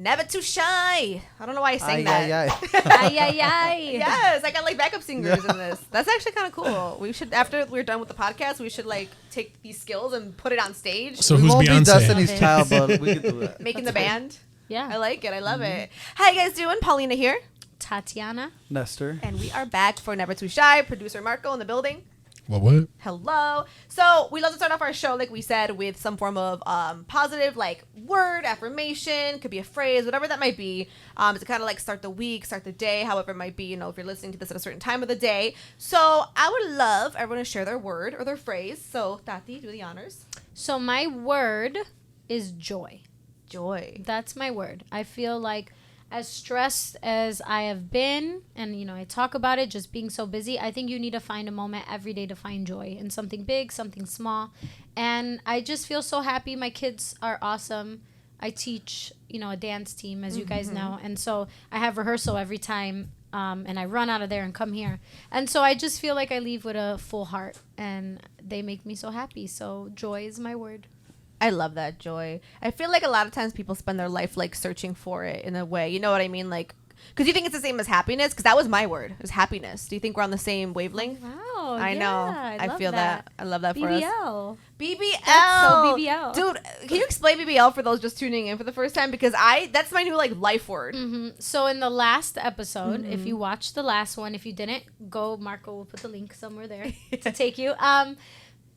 Never too shy. I don't know why I sang that. Ay, ay, ay. Yes, I got like backup singers in this. That's actually kind of cool. We should, after we're done with the podcast, we should like take these skills and put it on stage. So We who's won't be Beyonce? Destiny's Child, but we can do that. Making the band. Yeah. I like it. I love it. How you guys doing? Paulina here. Tatiana. Nestor. And we are back for Never Too Shy. Producer Marco in the building. What? Hello. So we love to start off our show, like we said, with some form of positive, like word, affirmation, could be a phrase, whatever that might be, to kind of like start the week, start the day, however it might be, you know, if you're listening to this at a certain time of the day. So I would love everyone to share their word or their phrase. So Tati, do the honors. So my word is joy. Joy. That's my word. I feel like as stressed as I have been, and, you know, I talk about it, just being so busy, I think you need to find a moment every day to find joy in something big, something small. And I just feel so happy. My kids are awesome. I teach, you know, a dance team, as you guys know. And so I have rehearsal every time, and I run out of there and come here. And so I just feel like I leave with a full heart, and they make me so happy. So joy is my word. I love that, joy. I feel like a lot of times people spend their life like searching for it in a way. You know what I mean? Like, because you think it's the same as happiness? Because that was my word. It was happiness. Do you think we're on the same wavelength? Wow. I know. I feel that. I love that for us. BBL. BBL. That's so BBL. Dude, can you explain BBL for those just tuning in for the first time? Because that's my new like life word. So in the last episode, if you watched the last one, if you didn't, go, Marco will put the link somewhere there to take you.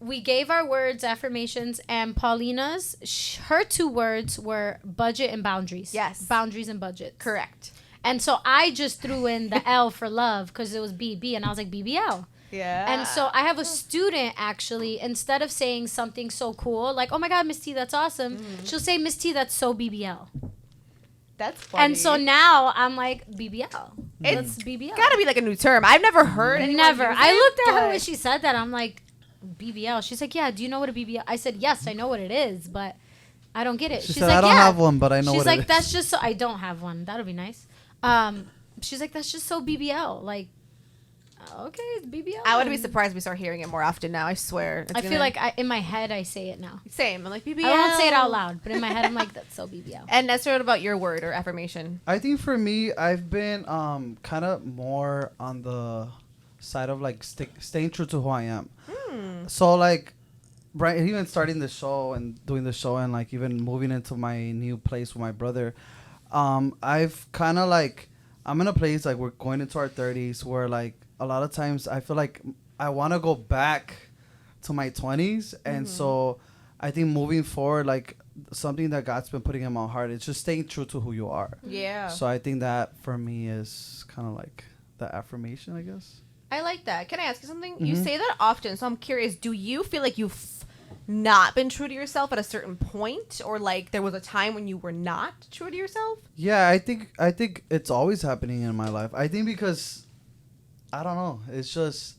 We gave our words, affirmations, and Paulina's, her 2 words were budget and boundaries. Yes. Boundaries and budget. Correct. And so I just threw in the L for love because it was BB, and I was like, BBL. Yeah. And so I have a student, actually, instead of saying something so cool, like, oh my God, Miss T, that's awesome, she'll say, Miss T, that's so BBL. That's funny. And so now I'm like, BBL. It's BBL. Gotta be like a new term. I've never heard anyone Never. use I it, looked at her but- when she said that. I'm like, BBL. She's like, yeah, do you know what a BBL? I said, yes, I know what it is, but I don't get it. She She's said, like, I don't yeah. have one, but I know She's what like, it is. that's just so, I don't have one. That'll be nice. She's like, that's just so BBL. Like, okay, it's BBL. I wouldn't be surprised if we start hearing it more often now. I swear. I feel like in my head, I say it now. Same. I'm like, BBL. I won't say it out loud, but in my head, I'm like, that's so BBL. And Nestor, what about your word or affirmation? I think for me, I've been kind of more on the side of like staying true to who I am. So like, right, even starting the show and doing the show and like even moving into my new place with my brother, I've kind of like, I'm in a place like we're going into our 30s where like a lot of times I feel like I want to go back to my 20s. And so I think moving forward, like something that God's been putting in my heart is just staying true to who you are. Yeah. So I think that for me is kind of like the affirmation, I guess. I like that. Can I ask you something? You say that often, so I'm curious. Do you feel like you've not been true to yourself at a certain point, or like there was a time when you were not true to yourself? Yeah, I think it's always happening in my life. I think because I don't know. It's just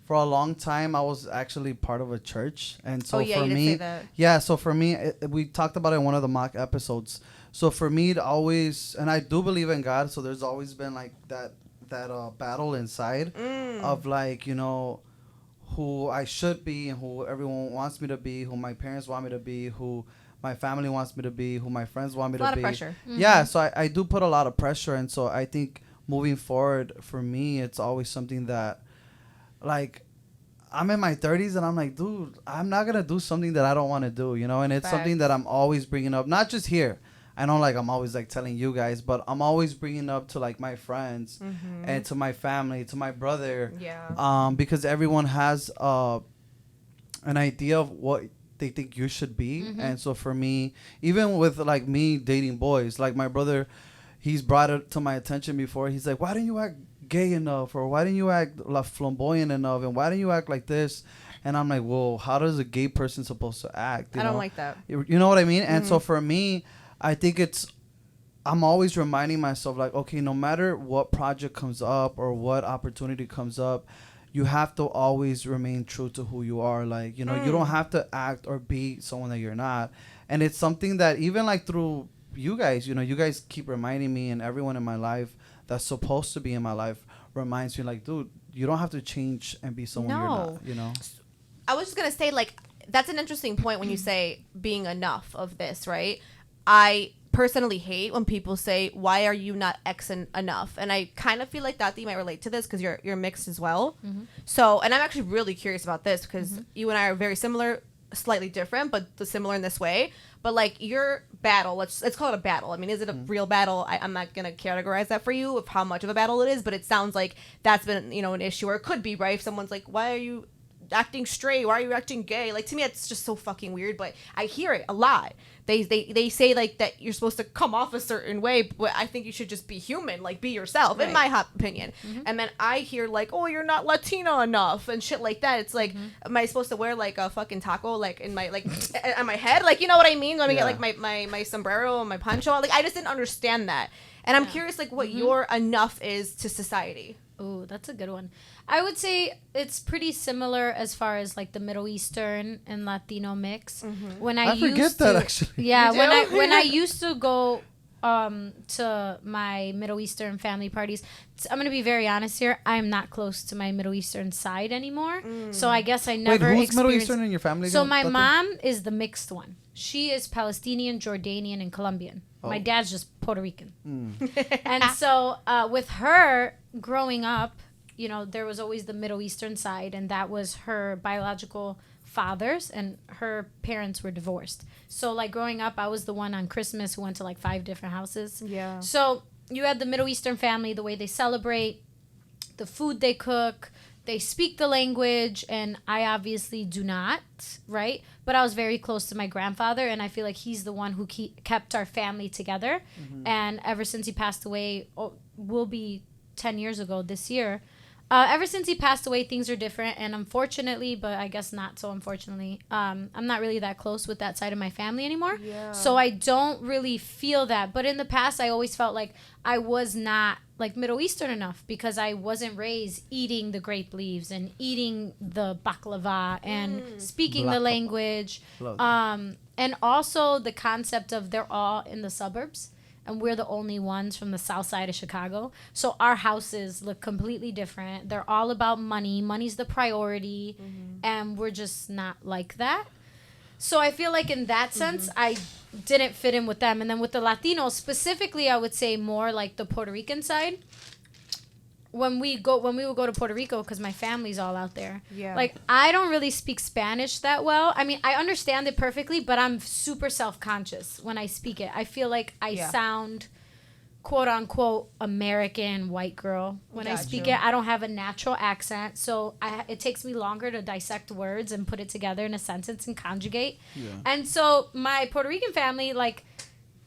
for a long time I was actually part of a church, and so you for did me, say that. yeah. So for me, we talked about it in one of the mock episodes. So for me, it always, and I do believe in God. So there's always been like that battle inside of like, you know, who I should be and who everyone wants me to be, who my parents want me to be, who my family wants me to be, who my friends want me to be. A lot of pressure. Yeah, so I do put a lot of pressure, and so I think moving forward for me, it's always something that, like, I'm in my 30s and I'm like, dude, I'm not gonna do something that I don't want to do, you know. And it's something that I'm always bringing up, not just here. I know, like, I'm always like telling you guys, but I'm always bringing up to like my friends and to my family, to my brother, because everyone has an idea of what they think you should be. And so for me, even with like me dating boys, like my brother, he's brought it to my attention before. He's like, why don't you act gay enough, or why didn't you act flamboyant enough, and why didn't you act like this? And I'm like, well, how does a gay person supposed to act? I don't like that. You know what I mean? And so for me, I think I'm always reminding myself, like, okay, no matter what project comes up or what opportunity comes up, you have to always remain true to who you are. Like, you know, you don't have to act or be someone that you're not. And it's something that even like through you guys, you know, you guys keep reminding me, and everyone in my life that's supposed to be in my life reminds me, like, dude, you don't have to change and be someone you're not, you know? I was just going to say, like, that's an interesting point when you say being enough of this, right? I personally hate when people say, why are you not X enough? And I kind of feel like that you might relate to this because you're mixed as well. So, and I'm actually really curious about this because you and I are very similar, slightly different, but similar in this way. But like your battle, let's call it a battle. I mean, is it a real battle? I'm not gonna categorize that for you of how much of a battle it is, but it sounds like that's been, you know, an issue, or it could be, right? If someone's like, why are you acting straight? Why are you acting gay? Like, to me, it's just so fucking weird, but I hear it a lot. They say like that you're supposed to come off a certain way, but I think you should just be human, like be yourself, in my opinion. And then I hear like, oh, you're not Latina enough and shit like that. It's like, am I supposed to wear like a fucking taco like in my like on my head? Like, you know what I mean? Let me get like my sombrero and my poncho. Like, I just didn't understand that, and I'm curious like what your enough is to society. Ooh, that's a good one. I would say it's pretty similar as far as like the Middle Eastern and Latino mix. When I forget that actually. Yeah, when I used to go to my Middle Eastern family parties, I'm gonna be very honest here. I'm not close to my Middle Eastern side anymore, so I guess I never. Wait, who's Middle Eastern in your family? So my mom is the mixed one. She is Palestinian, Jordanian, and Colombian. My dad's just Puerto Rican. And so with her growing up, you know, there was always the Middle Eastern side, and that was her biological fathers, and her parents were divorced. So like growing up, I was the one on Christmas who went to like 5 different houses. Yeah. So you had the Middle Eastern family, the way they celebrate, the food they cook, they speak the language, and I obviously do not, right? But I was very close to my grandfather, and I feel like he's the one who kept our family together. And ever since he passed away, will be 10 years ago this year, ever since he passed away, things are different, and unfortunately, but I guess not so unfortunately, I'm not really that close with that side of my family anymore. So I don't really feel that. But in the past, I always felt like I was not like Middle Eastern enough because I wasn't raised eating the grape leaves and eating the baklava and speaking the language. And also the concept of they're all in the suburbs, and we're the only ones from the south side of Chicago. So our houses look completely different. They're all about money. Money's the priority. And we're just not like that. So I feel like in that sense, I didn't fit in with them. And then with the Latinos, specifically, I would say more like the Puerto Rican side. When we would go to Puerto Rico, because my family's all out there. Yeah. Like, I don't really speak Spanish that well. I mean, I understand it perfectly, but I'm super self-conscious when I speak it. I feel like I sound, quote unquote, American white girl when I speak it. I don't have a natural accent, so it takes me longer to dissect words and put it together in a sentence and conjugate. And so my Puerto Rican family, like,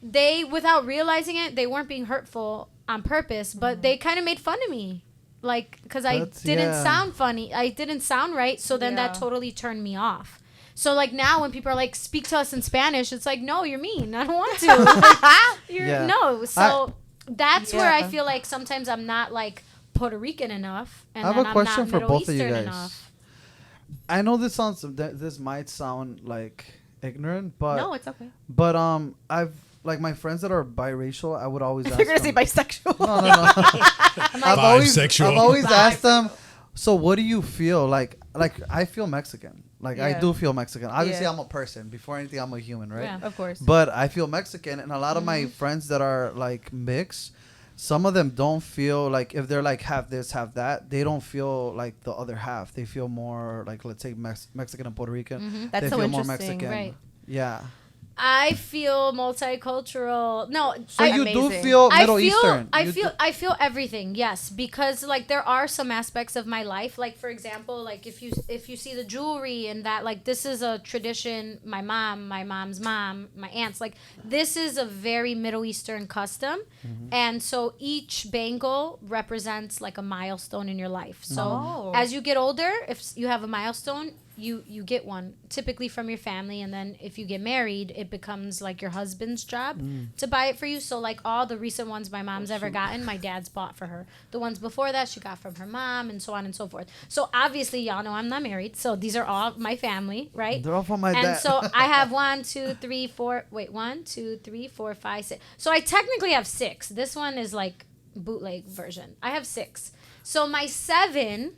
they, without realizing it, they weren't being hurtful on purpose, but they kind of made fun of me, like, because I didn't sound funny. I didn't sound right, so then that totally turned me off. So like now when people are like, speak to us in Spanish, it's like, no, you're mean, I don't want to. No, so that's where I feel like sometimes I'm not like Puerto Rican enough, and I have then a question I'm not for Middle both Eastern of you guys. enough. I know this might sound like ignorant, but No, it's okay. But I've like my friends that are biracial, I would always ask You're gonna them, say bisexual. No. I've always asked them, so what do you feel like I feel Mexican. Like I do feel Mexican. Obviously I'm a person. Before anything, I'm a human, right? Yeah, of course. But I feel Mexican, and a lot of my friends that are like mixed, some of them don't feel like, if they're like half this, half that, they don't feel like the other half. They feel more like, let's say Mexican and Puerto Rican. That's they so feel more interesting. Mexican. Right. Yeah. I feel multicultural. No, So you do feel Middle Eastern. I feel everything. Yes, because like there are some aspects of my life, like for example, like if you see the jewelry and that, like this is a tradition. My mom's mom, my aunts, like this is a very Middle Eastern custom, and so each bangle represents like a milestone in your life. So as you get older, if you have a milestone, you get one typically from your family, and then if you get married, it becomes like your husband's job to buy it for you. So like all the recent ones my mom's ever gotten, my dad's bought for her. The ones before that she got from her mom, and so on and so forth. So obviously y'all know I'm not married, so these are all my family, right? They're all from my dad. And so I have 1, 2, 3, 4 5, 6. So I technically have 6. This one is like bootleg version. I have 6. So my 7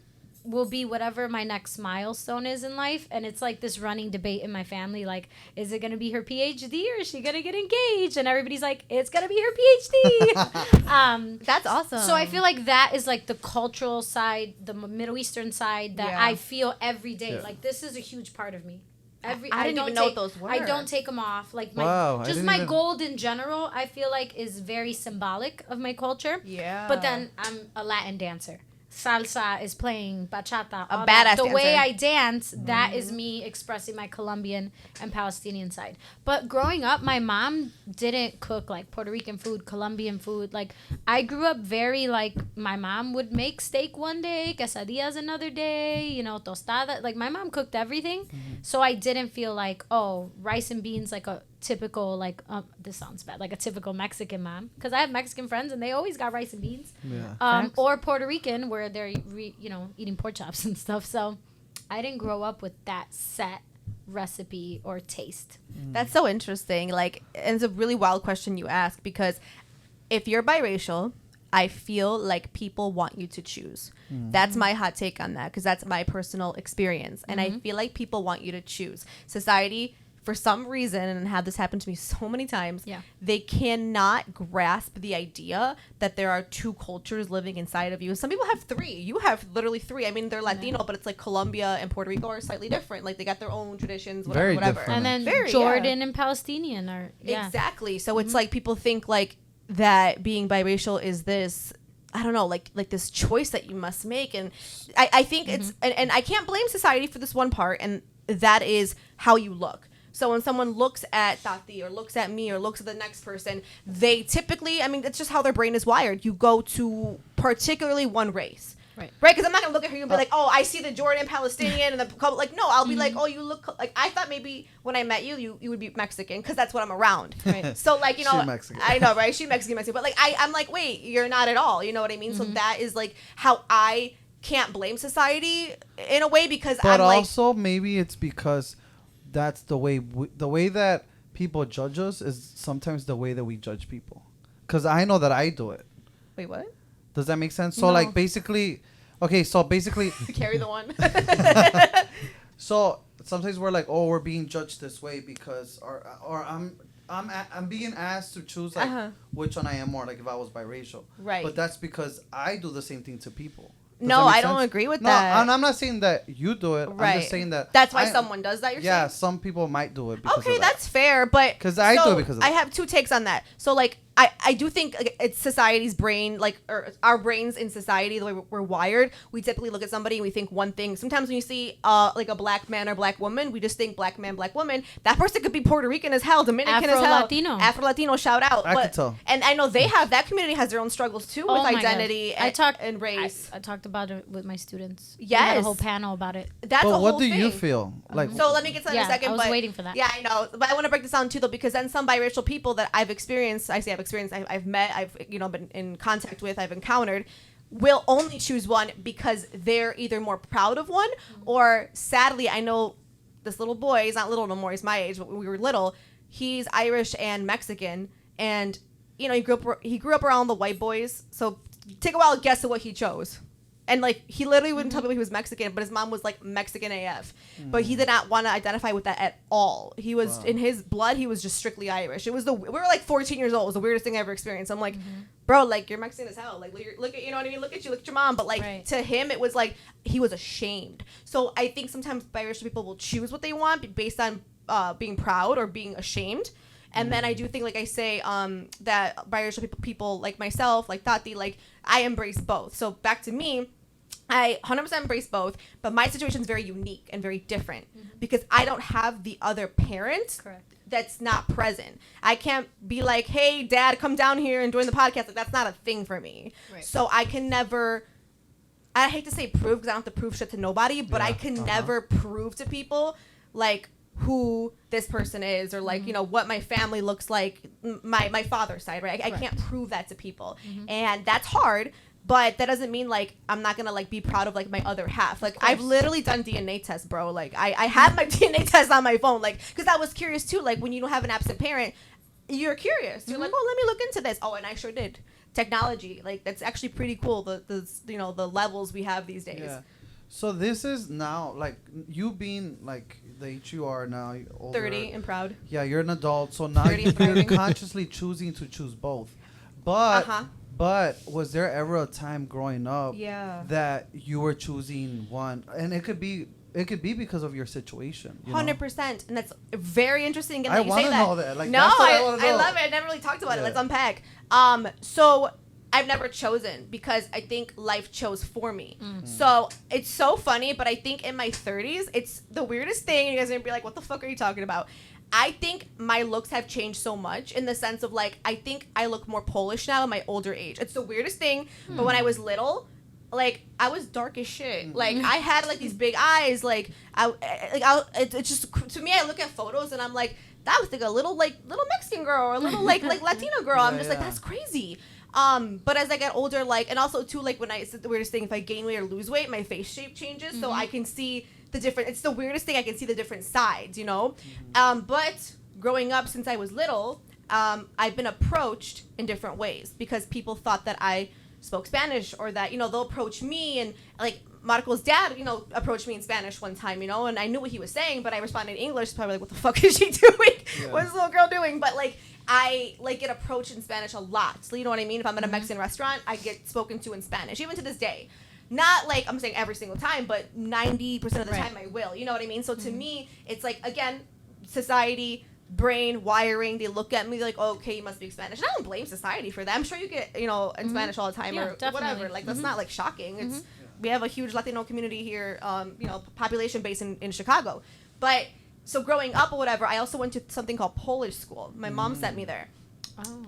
will be whatever my next milestone is in life, and it's like this running debate in my family, like, is it gonna be her PhD or is she gonna get engaged? And everybody's like, it's gonna be her PhD. That's awesome. So I feel like that is like the cultural side, the Middle Eastern side that I feel every day. Like, this is a huge part of me. I didn't even know what those were. I don't take them off. Like, my gold in general, I feel like is very symbolic of my culture. Yeah. But then I'm a Latin dancer. Salsa is playing, bachata. A badass The way dancer. I dance, that is me expressing my Colombian and Palestinian side. But growing up, my mom didn't cook like Puerto Rican food, Colombian food. Like, I grew up very like, my mom would make steak one day, quesadillas another day, you know, tostada. Like, my mom cooked everything. So I didn't feel like, oh, rice and beans like a typical, like, this sounds bad, like a typical Mexican mom, because I have Mexican friends and they always got rice and beans. Or Puerto Rican, where they're eating pork chops and stuff. So I didn't grow up with that set recipe or taste. That's so interesting. Like, and it's a really wild question you ask, because if you're biracial, I feel like people want you to choose. That's my hot take on that, because that's my personal experience. And I feel like people want you to choose. Society, for some reason, and have this happen to me so many times, they cannot grasp the idea that there are two cultures living inside of you. Some people have three. You have literally three. I mean, they're Latino, but it's like Colombia and Puerto Rico are slightly different. Like, they got their own traditions, whatever, Very whatever. different. And then Jordan and Palestinian are exactly. So it's like people think like that being biracial is this, I don't know, like this choice that you must make. And I think it's, and I can't blame society for this one part, and that is how you look. So when someone looks at Tati or looks at me or looks at the next person, they typically, I mean, it's just how their brain is wired. You go to particularly one race. Right? Because I'm not going to look at her and be like, oh, I see the Jordan Palestinian and the, like, no, I'll be like, oh, you look, like, I thought maybe when I met you, you would be Mexican, because that's what I'm around. Right. So, like, you know, I know, right? She's Mexican, but like, I'm like, wait, you're not at all. You know what I mean? So that is like how I can't blame society in a way, because but I'm like. But also maybe it's because that's the way that people judge us is sometimes the way that we judge people. Because I know that I do it. Wait, what? Does that make sense? So, like, basically, carry the one. So sometimes we're like, oh, we're being judged this way because, or I'm being asked to choose like which one I am more, like if I was biracial. Right. But that's because I do the same thing to people. No, I don't agree with that. No, I'm not saying that you do it. Right. I'm just saying that. That's why someone does that, you're saying? Yeah, some people might do it because of that. That's fair, but... Because I do it because of that. I have two takes on that. So, like, I do think it's society's brain, like, or our brains in society, the way we're wired. We typically look at somebody and we think one thing. Sometimes when you see, like, a black man or black woman, we just think black man, black woman. That person could be Puerto Rican as hell, Dominican as hell. Afro-Latino, shout out. I could tell. And I know that community has their own struggles, too, with identity and race. I talked about it with my students. Yes. We had a whole panel about it. That's but a whole what do thing. you feel? Like, so let me get to that in a second. I was waiting for that. Yeah, I know. But I want to break this down, too, though, because then some biracial people that I've experienced, I've met, I've been in contact with, I've encountered, will only choose one because they're either more proud of one, or sadly, I know this little boy, he's not little no more, he's my age, but when we were little, he's Irish and Mexican, and you know, he grew up around the white boys, so take a wild guess at what he chose. And, like, he literally wouldn't tell me he was Mexican, but his mom was, like, Mexican AF. But he did not want to identify with that at all. He was, in his blood, he was just strictly Irish. It was we were, like, 14 years old. It was the weirdest thing I ever experienced. I'm like, bro, like, you're Mexican as hell. Like, look at, you know what I mean? Look at you, look at your mom. But, like, to him, it was, like, he was ashamed. So I think sometimes biracial people will choose what they want based on being proud or being ashamed. And then I do think, like I say, that biracial people like myself, like Tati, like, I embrace both. So back to me, I 100% embrace both, but my situation is very unique and very different because I don't have the other parent that's not present. I can't be like, hey, dad, come down here and join the podcast. Like, that's not a thing for me. Right. So I can never, I hate to say prove because I don't have to prove shit to nobody, but I can never prove to people, like, who this person is or, like, you know, what my family looks like, my father's side, right? I can't prove that to people. And that's hard. But that doesn't mean, like, I'm not going to, like, be proud of, like, my other half. Like, I've literally done DNA tests, bro. Like, I have my DNA test on my phone. Like, because I was curious, too. Like, when you don't have an absent parent, you're curious. You're like, oh, let me look into this. Oh, and I sure did. Technology. Like, that's actually pretty cool, the you know, the levels we have these days. Yeah. So this is now like you being like the age you are now, older, 30 and proud. Yeah, you're an adult, so now 30 and you're thriving. consciously choosing to choose both. But Uh-huh. but was there ever a time growing up Yeah. that you were choosing one, and it could be because of your situation. 100%, and that's very interesting. Again, I that you say wanna that. know that. Like, no, that's what I I wanna know. love it. I never really talked about it. Yeah. Let's unpack. So I've never chosen because I think life chose for me. So it's so funny, but I think in my 30s, it's the weirdest thing. You guys are gonna be like, "What the fuck are you talking about?" I think my looks have changed so much in the sense of like I think I look more Polish now in my older age. It's the weirdest thing, but when I was little, like I was dark as shit. Like I had like these big eyes. Like it's just to me. I look at photos and I'm like, that was like a little Mexican girl or a little like Latina girl. I'm just like, that's crazy. But as I get older, like, and also too, like when it's the weirdest thing, if I gain weight or lose weight, my face shape changes, so I can see the different. It's the weirdest thing. I can see the different sides, you know. But growing up since I was little, I've been approached in different ways because people thought that I spoke Spanish or that, you know, they'll approach me and like Marco's dad, you know, approached me in Spanish one time, you know, and I knew what he was saying, but I responded in English, probably like, what the fuck is she doing? Yeah. What's this little girl doing? But like, I like get approached in Spanish a lot. So you know what I mean? If I'm at a Mexican restaurant, I get spoken to in Spanish, even to this day. Not like I'm saying every single time, but 90% of the time I will. You know what I mean? So to me, it's like, again, society, brain wiring, they look at me like, oh, okay, you must speak Spanish. And I don't blame society for that. I'm sure you get, you know, in Spanish all the time or whatever. Like, that's not like shocking. It's we have a huge Latino community here, you know, population base in Chicago. But so growing up or whatever, I also went to something called Polish school. My mom sent me there.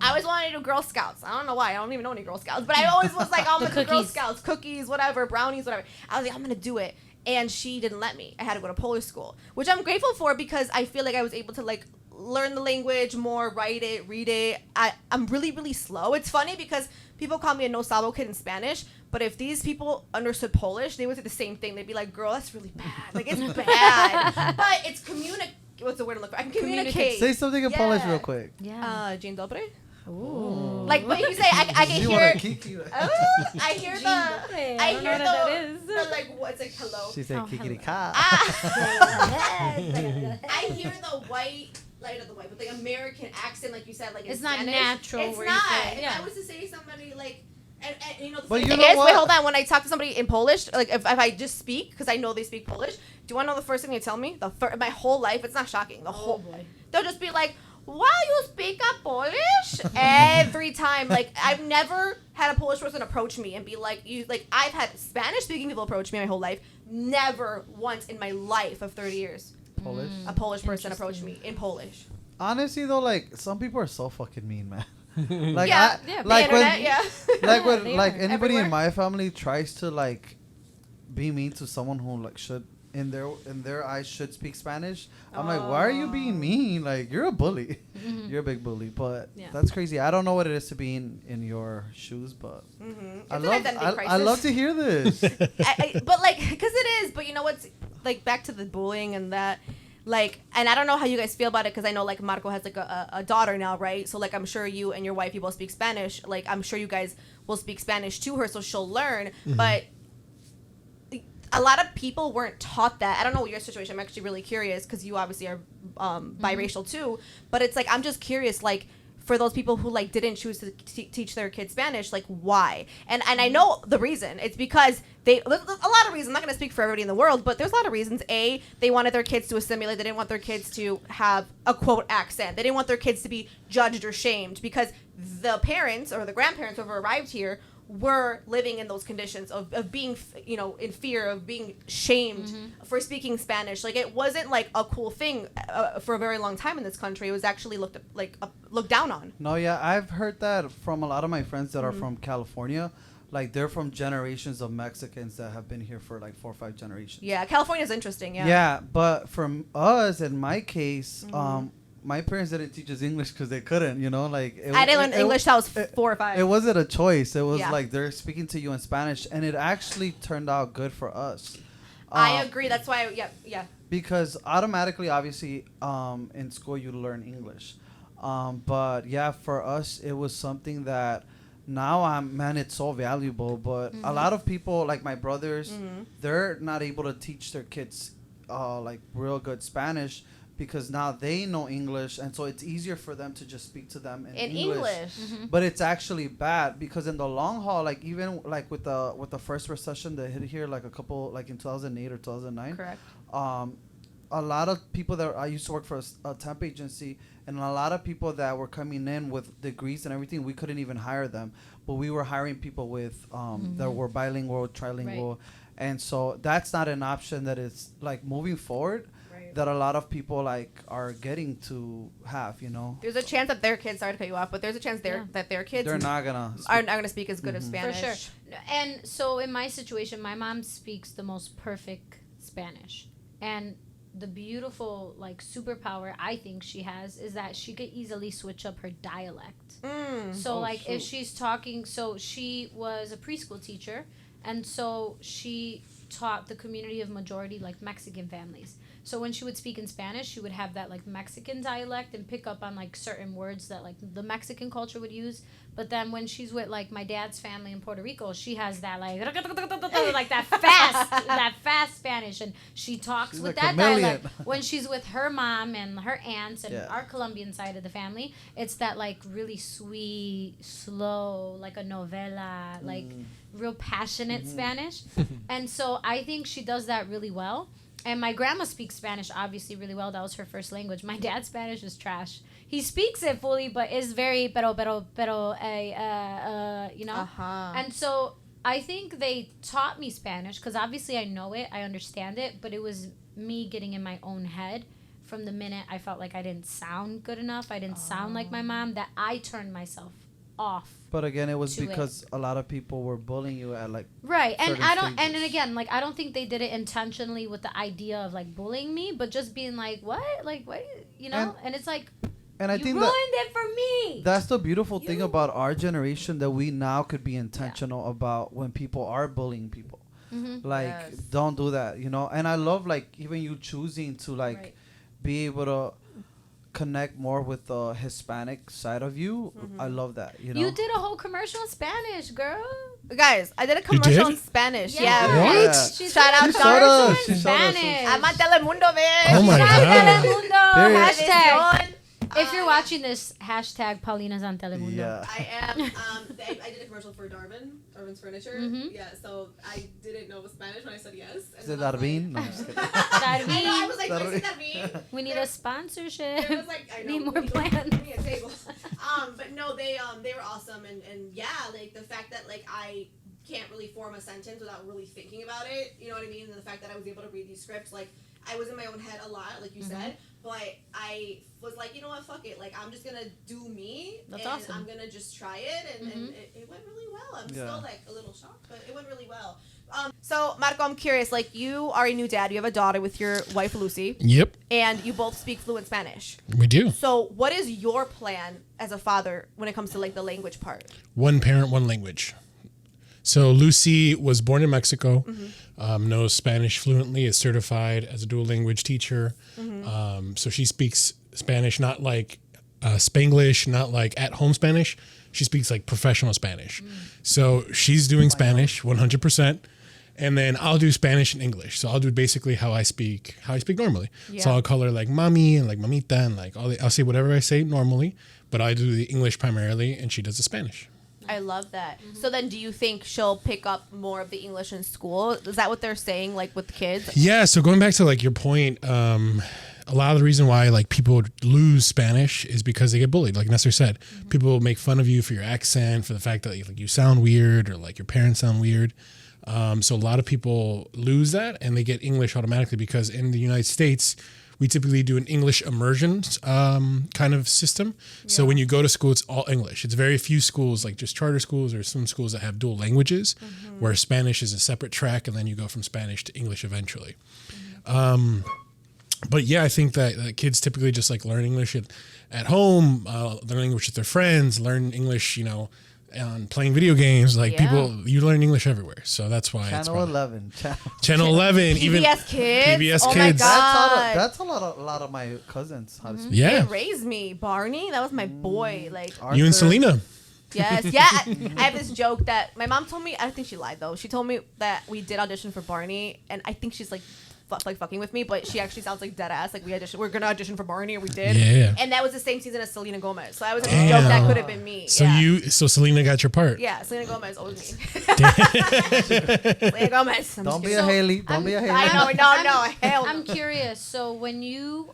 I always wanted to do Girl Scouts. I don't know why. I don't even know any Girl Scouts. But I always was like, I'm going to do Girl Scouts, cookies, whatever, brownies, whatever. I was like, I'm going to do it. And she didn't let me. I had to go to Polish school, which I'm grateful for because I feel like I was able to, like, learn the language more, write it, read it. I'm really, really slow. It's funny because people call me a no sabo kid in Spanish, but if these people understood Polish, they would say the same thing. They'd be like, girl, that's really bad. Like, it's bad. But it's what's the word I'm looking for? I can communicate. Say something in Polish real quick. Yeah. Dzień dobry. Ooh. Like, but you say, I can You hear. wanna kiki, like- I hear the. I I don't hear know what that is. the like what's like hello. She said Oh, kikirika. I hear the white, like not the white, but the American accent, like you said, like in It's not Spanish. natural It's where you not. say- If yeah. I was to say somebody like, and you know, the But funny you thing know is, what? wait, hold on. When I talk to somebody in Polish, like if I just speak, because I know they speak Polish, do you want to know the first thing they tell me? My whole life, it's not shocking. The whole, they'll just be like, "Wow, you speak a Polish?" Every time. Like I've never had a Polish person approach me and be like, "You like." I've had Spanish speaking people approach me my whole life. Never once in my life of 30 years Polish. a Polish person approached me in Polish. Honestly though, like some people are so fucking mean, man. Like Yeah, the like internet, when, yeah. like when They like are. anybody Everywhere. in my family tries to like be mean to someone who like should in their eyes should speak Spanish. I'm like, why are you being mean? Like you're a bully. You're a big bully. But Yeah. that's crazy. I don't know what it is to be in your shoes, but It's I an love identity I crisis. love to hear this. But like, because it is. But you know what's like back to the bullying and that. Like, and I don't know how you guys feel about it because I know like Marco has like a daughter now, right? So like I'm sure you and your wife, you both speak Spanish. Like I'm sure you guys will speak Spanish to her so she'll learn. But a lot of people weren't taught that. I don't know what your situation. I'm actually really curious because you obviously are biracial too. But it's like I'm just curious, like for those people who like didn't choose to teach their kids Spanish, like why? And I know the reason. It's because a lot of reasons. I'm not going to speak for everybody in the world, but there's a lot of reasons. A, they wanted their kids to assimilate. They didn't want their kids to have a quote accent. They didn't want their kids to be judged or shamed because the parents or the grandparents who arrived here were living in those conditions of being, you know, in fear of being shamed for speaking Spanish. Like it wasn't like a cool thing for a very long time in this country. It was actually looked down on. No, yeah, I've heard that from a lot of my friends that are from California. Like they're from generations of Mexicans that have been here for like 4 or 5 generations. Yeah, California's interesting. Yeah. Yeah, but from us, in my case, my parents didn't teach us English because they couldn't, you know, like I didn't learn English till I was 4 or 5. It wasn't a choice. It was Yeah. like they're speaking to you in Spanish, and it actually turned out good for us. I agree. That's why. Yeah. Because automatically, obviously, in school you learn English, but yeah, for us it was something that now it's so valuable. But a lot of people, like my brothers, they're not able to teach their kids like real good Spanish because now they know English, and so it's easier for them to just speak to them in English. But it's actually bad because in the long haul, like even like with the first recession that hit here, like a couple like in 2008 or 2009. Correct. A lot of people that I used to work for a temp agency, and a lot of people that were coming in with degrees and everything, we couldn't even hire them, but we were hiring people with that were bilingual, trilingual, Right. and so that's not an option that is like moving forward. That a lot of people like are getting to have, you know. There's a chance that their kids, sorry to cut you off, but there's a chance that their kids they're not gonna are not gonna speak as good as For Spanish. sure. And so in my situation, my mom speaks the most perfect Spanish. And the beautiful like superpower I think she has is that she could easily switch up her dialect. So if she's talking, so she was a preschool teacher, and so she taught the community of majority like Mexican families. So when she would speak in Spanish, she would have that like Mexican dialect and pick up on like certain words that like the Mexican culture would use. But then when she's with like my dad's family in Puerto Rico, she has that like that fast Spanish, and she talks She's with a that chameleon. dialect. When she's with her mom and her aunts and our Colombian side of the family, it's that like really sweet, slow, like a novela, like real passionate Spanish. And so I think she does that really well. And my grandma speaks Spanish obviously really well. That was her first language. My dad's Spanish is trash. He speaks it fully, but is very pero, you know? And so I think they taught me Spanish because obviously I know it, I understand it, but it was me getting in my own head from the minute I felt like I didn't sound good enough, I didn't sound like my mom, that I turned myself off. But again, it was because a lot of people were bullying you at like right, and certain I don't, stages. and again, like I don't think they did it intentionally with the idea of like bullying me, but just being like, what, you know, and it's like, and I you think ruined it for me. that's the beautiful thing about our generation, that we now could be intentional about when people are bullying people. Like, don't do that, you know. And I love like even you choosing to like be able to connect more with the Hispanic side of you. I love that, you know. You did a whole commercial in Spanish, girl. Guys, I did a commercial did? in Spanish. Yeah. What? Shout out She showed us. Commercial in She showed us. Spanish. I'm a Telemundo, bitch. Oh my Shout God. out Telemundo. Period. Hashtag. If you're watching this, hashtag Paulina's on Telemundo. Yeah. I am. I did a commercial for Darvin's Furniture. Yeah, so I didn't know Spanish when I said yes. Is it Darvin? No, I'm just kidding. I know. I Darvin, was like, I said Darvin. we need a sponsorship. It was like, I know. Need more plans. Give me a table. But no, they were awesome, and yeah, like the fact that like I can't really form a sentence without really thinking about it. You know what I mean? And the fact that I was able to read these scripts, like I was in my own head a lot, like you said. But I was like, you know what, fuck it. Like, I'm just going to do me. That's and awesome. I'm going to just try it. And it went really well. I'm still, like, a little shocked, but it went really well. So, Marco, I'm curious. Like, you are a new dad. You have a daughter with your wife, Lucy. Yep, And you both speak fluent Spanish. we do. So, what is your plan as a father when it comes to, like, the language part? One parent, one language. So Lucy was born in Mexico, knows Spanish fluently, is certified as a dual language teacher. So she speaks Spanish, not like Spanglish, not like at-home Spanish. She speaks like professional Spanish. So she's doing Spanish 100%. And then I'll do Spanish and English. So I'll do basically how I speak normally. So I'll call her like mommy and like mamita and like I'll say whatever I say normally, but I do the English primarily and she does the Spanish. I love that. So then do you think she'll pick up more of the English in school? Is that what they're saying, like, with kids? Yeah, so going back to like your point, a lot of the reason why like people lose Spanish is because they get bullied. Like Nestor said, people make fun of you for your accent, for the fact that like you sound weird or like your parents sound weird. So a lot of people lose that and they get English automatically because in the United States, we typically do an English immersion kind of system. So when you go to school, it's all English. It's very few schools, like just charter schools or some schools that have dual languages, where Spanish is a separate track, and then you go from Spanish to English eventually. But yeah, I think that kids typically just like learn English at home, learn English with their friends, learn English, you know, and playing video games. Like you learn English everywhere. So that's why Channel 11. Channel 11, even PBS Kids? PBS Oh Kids. my God. That's a lot of my cousins. How to speak. Yeah. They raised me. Barney, that was my boy. Like, You and Arthur. Selena. Yes, yeah. I have this joke that my mom told me. I don't think she lied though. She told me that we did audition for Barney, and I think she's like, fucking with me, but she actually sounds like dead ass. Like we're gonna audition for Barney, and we did. Yeah. And that was the same season as Selena Gomez. So I was like, this joke that could have been me. So yeah. so Selena got your part. Yeah, Selena Gomez always me. Selena Gomez. Don't be a Haley. Don't be a Haley. I know. No. Hell no. I'm curious. So when you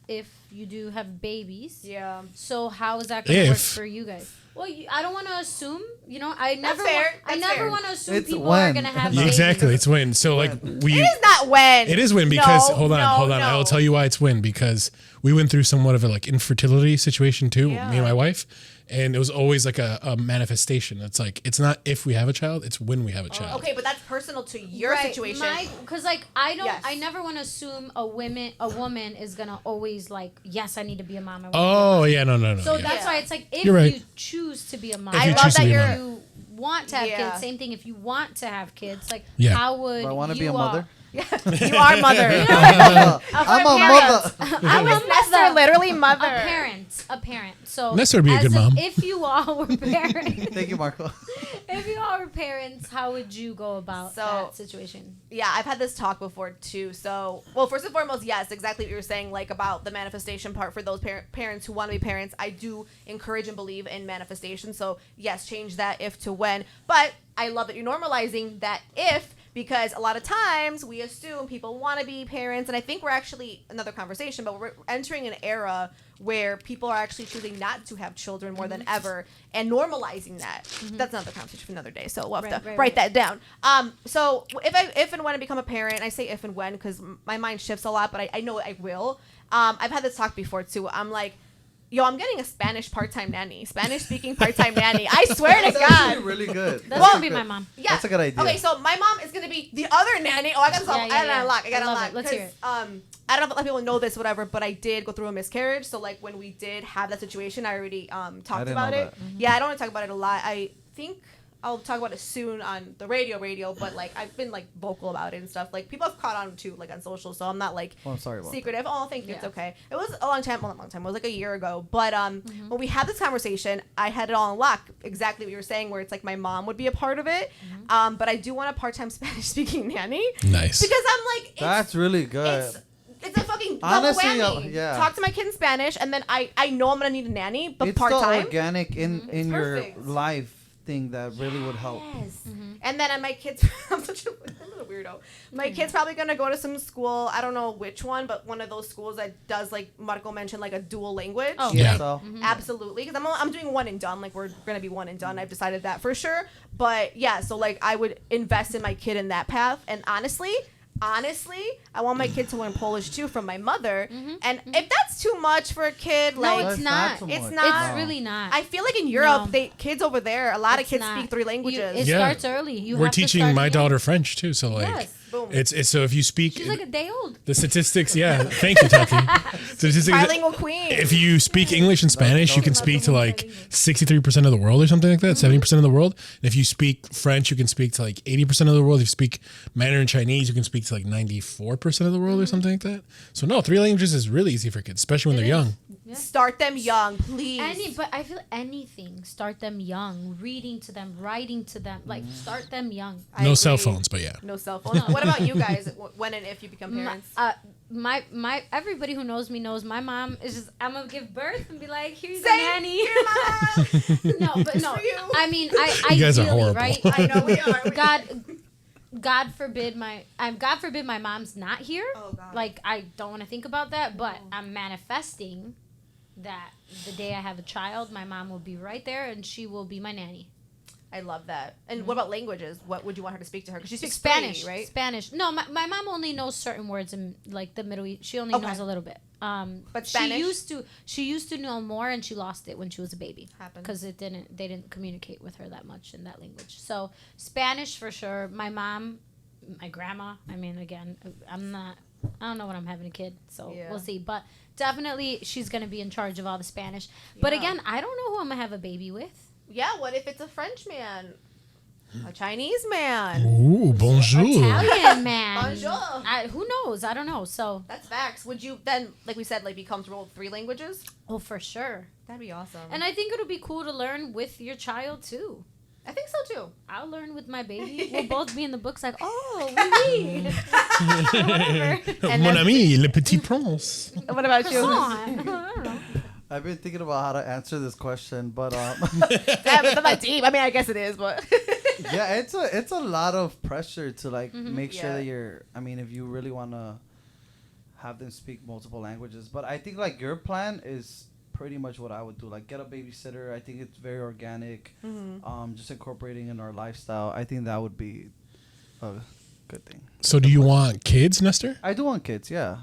if you do have babies, Yeah. so how is that going to work If. for you guys? Well, I don't want to assume. You know, I never. fair. I That's never fair. want to assume It's people when. are going to have Yeah, babies. exactly. It's when. So like It we. is not when. It is when because No, hold on. no. I'll tell you why it's when because we went through somewhat of a like infertility situation too. Yeah. Me and my wife, and it was always like a manifestation. It's like it's not if we have a child, it's when we have a child. Okay, but that's personal to your situation. Because like I don't. Yes. I never want to assume a woman is going to always like, yes, I need to be a mom. Oh yeah, no. So yeah. that's Yeah. why it's like if You're right. you choose to be a mom, If I you love choose to that be a you're. mom. you want to have Yeah. kids. Same thing if you want to have kids. Like Yeah. how would Do I want to be you a mother? You are mother. I'm a mother. I was Nestor, literally mother. A parent. So Nestor would be a as good mom. If you all were parents, Thank you, Marco. if you all were parents, how would you go about So- that situation? Yeah, I've had this talk before too. So, well, first and foremost, yes, exactly what you were saying, like about the manifestation part for those parents who want to be parents. I do encourage and believe in manifestation. So, yes, change that if to when. But I love that you're normalizing that if, because a lot of times we assume people want to be parents, and I think we're actually another conversation, but we're entering an era where people are actually choosing not to have children more than ever and normalizing that. That's another conversation for another day. So we'll have to write that down. So if and when I become a parent, I say if and when because my mind shifts a lot, but I know I will. I've had this talk before too. I'm like, yo, I'm getting a Spanish part-time nanny, Spanish-speaking part-time nanny. I swear to That's God. actually really good. That's Well, gonna be my mom. Yeah. That's a good idea. Okay, so my mom is gonna be the other nanny. Oh, I gotta Yeah, yeah, yeah. unlock. I gotta I love unlock. it. Let's hear it. 'Cause, I don't know if a lot of people know this, whatever, but I did go through a miscarriage. So like when we did have that situation, I already talked didn't about know it. that. Yeah, I don't want to talk about it a lot. I think I'll talk about it soon on the radio, but like I've been like vocal about it and stuff. Like people have caught on too, like on social, so I'm not like Oh, I'm sorry about secretive. Oh, thank you. It's Yeah. okay. It was a long time. Well, not a long time. It was like a year ago. But when we had this conversation, I had it all on lock. Exactly what you were saying, where it's like my mom would be a part of it. But I do want a part-time Spanish-speaking nanny. Nice. Because I'm like, That's really good. it's a fucking double Honestly, whammy. yeah. Talk to my kid in Spanish, and then I know I'm gonna need a nanny, but It's the part-time. organic in your Perfect. life thing that really would help. Yes. And then my kids, I'm a weirdo. My kid's probably gonna go to some school. I don't know which one, but one of those schools that does, like Marco mentioned, like a dual language. Oh, Yeah. So Absolutely, because I'm doing one and done. Like we're gonna be one and done. I've decided that for sure. But yeah, so like I would invest in my kid in that path. And honestly, I want my kid to learn Polish too from my mother. And if that's too much for a kid, No, like it's not. so It's much. not. It's really not. I feel like in Europe, No. kids over there, a lot of It's kids not. speak 3 languages. It Yeah. starts early. We're teaching my daughter French too, so like Yes. Boom. it's so if you speak She's like a day old. the statistics, yeah. Thank you, Tati. Statistics. Trilingual queen. If you speak English and Spanish, you can speak to like 63% of the world or something like that, 70% of the world. And if you speak French, you can speak to like 80% of the world. If you speak Mandarin Chinese, you can speak to like 94% of the world or something like that. So no, 3 languages is really easy for kids, especially when they're young. Start them young, please. But I feel anything. Start them young. Reading to them, writing to them. Like start them young. I No cell agree. phones, but yeah. No cell phones. What about you guys? When and if you become parents? My everybody who knows me knows my mom is just I'm gonna give birth and be like, here's a Same nanny. here, Mama. No, but no. for you. I mean, You guys are ideally, horrible. right? I know we are. God forbid my mom's not here. Oh, God. Like I don't want to think about that, but I'm manifesting that the day I have a child, my mom will be right there and she will be my nanny. I love that. And what about languages? What would you want her to speak to her? Because she speaks Spanish, 3, right? Spanish. No, my mom only knows certain words in like the Middle East. She only Okay. knows a little bit. But Spanish? She used to know more, and she lost it when she was a baby Happens. because they didn't communicate with her that much in that language. So Spanish for sure. My mom, my grandma. I mean, again, I don't know when I'm having a kid, so Yeah. we'll see. But definitely, she's gonna be in charge of all the Spanish. But Yeah. again, I don't know who I'm gonna have a baby with. Yeah, what if it's a French man? A Chinese man. Ooh, bonjour. Italian man. Bonjour. Who knows? I don't know. So, That's facts. Would you then, like we said, like be comfortable with 3 languages? oh, for sure. That'd be awesome. And I think it'll be cool to learn with your child too. I think so too. I'll learn with my baby. We'll both be in the books like, oh, oui, oui. Whatever. And Mon then- ami, le petit prince. What about you? Croissant. I don't know. I've been thinking about how to answer this question, but Damn, it's not that deep. I mean, I guess it is, but yeah, it's a lot of pressure to like make sure Yeah. that you're. I mean, if you really want to have them speak multiple languages, but I think like your plan is pretty much what I would do. Like get a babysitter. I think it's very organic. Just incorporating in our lifestyle. I think that would be a good thing. So do you want kids, Nestor? I do want kids. Yeah.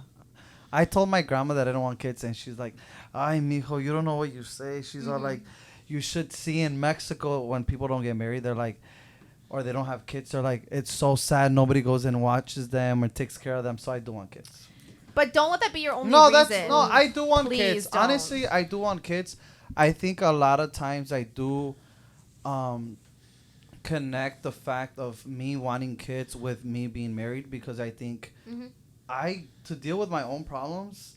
I told my grandma that I don't want kids, and she's like, "Ay, mijo, you don't know what you say." She's all like, "You should see in Mexico when people don't get married, they're like, or they don't have kids, they're like, it's so sad. Nobody goes and watches them or takes care of them." So I do want kids. but don't let that be your only No, reason. I do want Please kids. don't. Honestly, I do want kids. I think a lot of times I do connect the fact of me wanting kids with me being married, because I think to deal with my own problems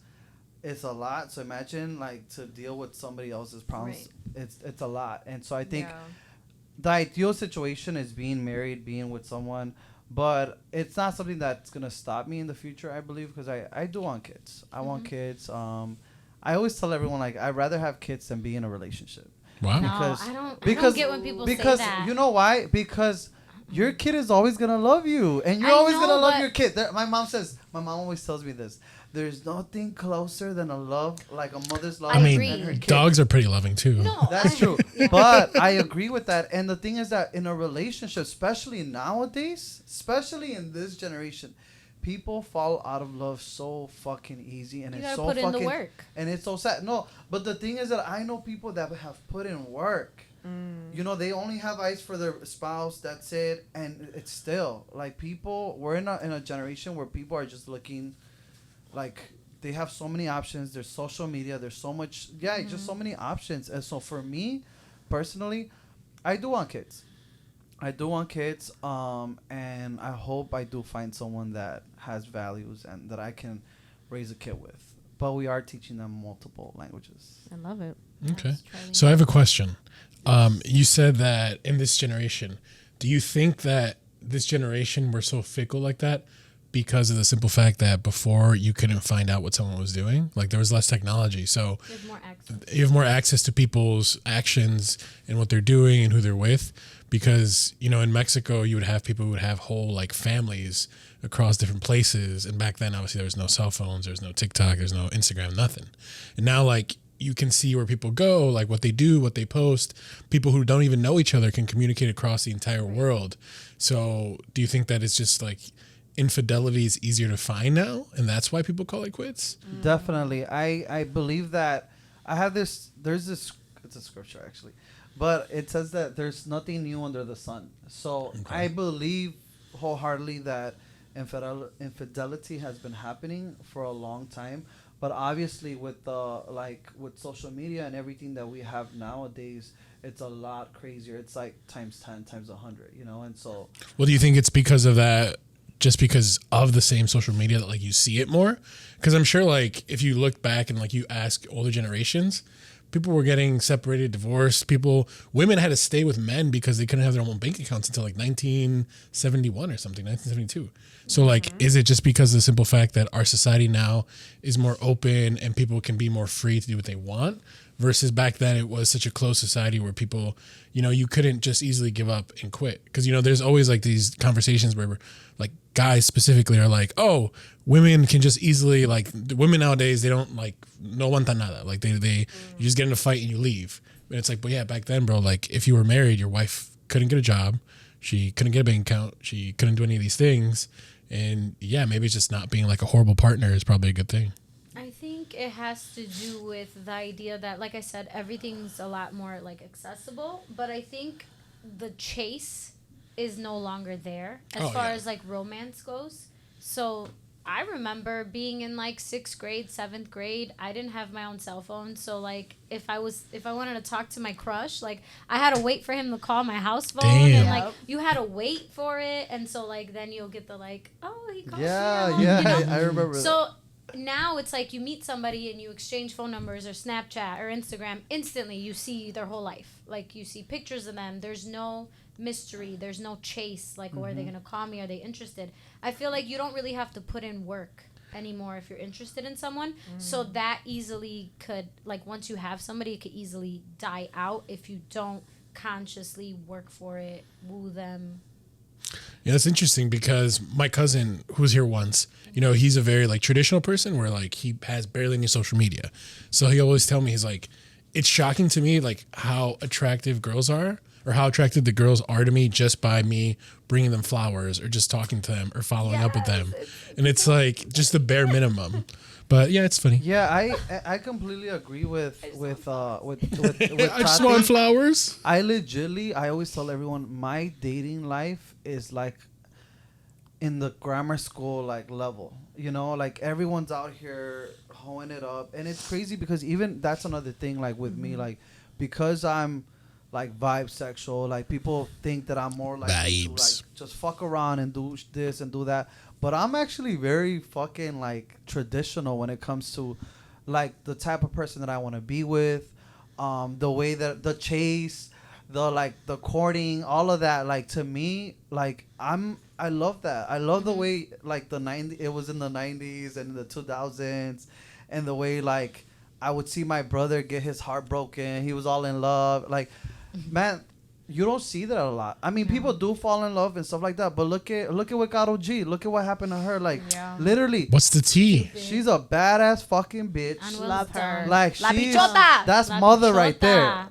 it's a lot. So imagine like to deal with somebody else's problems. Right. It's a lot. And so I think Yeah. the ideal situation is being married, being with someone, but it's not something that's gonna stop me in the future, I believe, because I do want kids. I want kids. I always tell everyone like I'd rather have kids than be in a relationship. Wow. No, Because- I don't Because get when people because say that. you know why? Because your kid is always gonna love you, and you're I always know, gonna love but- your kid. My mom always tells me this. There's nothing closer than a love, like a mother's love. I I mean, agree. and her kid. dogs are pretty loving too. No, That's true. But I agree with that. And the thing is that in a relationship, especially nowadays, especially in this generation, people fall out of love so fucking easy, and You it's gotta so put in the fucking work. and it's so sad. No, but the thing is that I know people that have put in work. You know, they only have eyes for their spouse. That's it. And it's still like people. We're in a generation where people are just looking, like they have so many options. There's social media. There's so much. Yeah, just so many options. And so for me, personally, I do want kids. I do want kids. And I hope I do find someone that has values and that I can raise a kid with. But we are teaching them multiple languages. I love it. Okay. Yes, Charlie. So I have a question. You said that in this generation, do you think that this generation we're so fickle like that because of the simple fact that before you couldn't find out what someone was doing? Like there was less technology. So There's more access. you have more access to people's actions and what they're doing and who they're with. Because, you know, in Mexico, you would have people who would have whole like families across different places. And back then, obviously, there was no cell phones, there's no TikTok, there's no Instagram, nothing. And now, like, you can see where people go, like what they do, what they post. People who don't even know each other can communicate across the entire world. So do you think that it's just like infidelity is easier to find now? And that's why people call it quits? Definitely. I believe that I have this, it's a scripture actually, but it says that there's nothing new under the sun. So I believe wholeheartedly that infidelity has been happening for a long time. But obviously with with social media and everything that we have nowadays, it's a lot crazier. It's like times 10, times 100, you know? And so Well, do you think it's because of that, just because of the same social media that like you see it more? Because I'm sure like if you look back and like you ask older generations, people were getting separated, divorced. Women had to stay with men because they couldn't have their own bank accounts until like 1971 or something, 1972. So like, is it just because of the simple fact that our society now is more open and people can be more free to do what they want, versus back then it was such a closed society where people, you know, you couldn't just easily give up and quit? Because, you know, there's always like these conversations where like guys specifically are like, oh, women can just easily, like, the women nowadays, they don't like, no aguanta nada. Like you just get in a fight and you leave. And it's like, but yeah, back then, bro, like if you were married, your wife couldn't get a job. She couldn't get a bank account. She couldn't do any of these things. And yeah, maybe it's just not being like a horrible partner is probably a good thing. I think it has to do with the idea that, like I said, everything's a lot more like accessible. But I think the chase is no longer there as Oh, far yeah. as like romance goes. So I remember being in like 6th grade, 7th grade. I didn't have my own cell phone, so like if I wanted to talk to my crush, like I had to wait for him to call my house phone, Damn. and like you had to wait for it, and so like then you'll get the like, oh, he called me. Yeah, You know? I remember. So now it's like you meet somebody and you exchange phone numbers or Snapchat or Instagram. Instantly, you see their whole life. Like you see pictures of them. There's no mystery. There's no chase. Like, are they gonna call me? Are they interested? I feel like you don't really have to put in work anymore if you're interested in someone. So that easily could, like, once you have somebody, it could easily die out if you don't consciously work for it, woo them. Yeah, that's interesting because my cousin who was here once, you know, he's a very like traditional person where like he has barely any social media. So he always tell me, he's like, it's shocking to me like how attractive girls are or how attractive the girls are to me just by me bringing them flowers or just talking to them or following up with them. And it's like just the bare minimum. But yeah, it's funny. Yeah, I completely agree with I just Tati. want flowers. I always tell everyone my dating life is like in the grammar school like level. You know, like everyone's out here hoeing it up, and it's crazy because even that's another thing. Like with me, like because I'm like vibe sexual, like people think that I'm more like to, like just fuck around and do this and do that. But I'm actually very fucking like traditional when it comes to like the type of person that I want to be with, the way that the chase, the courting, all of that. Like to me, like I love that. I love the way like it was in the 90s and in the 2000s, and the way like I would see my brother get his heart broken. He was all in love. Like, man, you don't see that a lot. I mean, people do fall in love and stuff like that, but look at what Karol G. Look at what happened to her. Like, literally, What's the tea? she's a badass fucking bitch. Love her. Like, La she's bichota. that's La mother right bichota.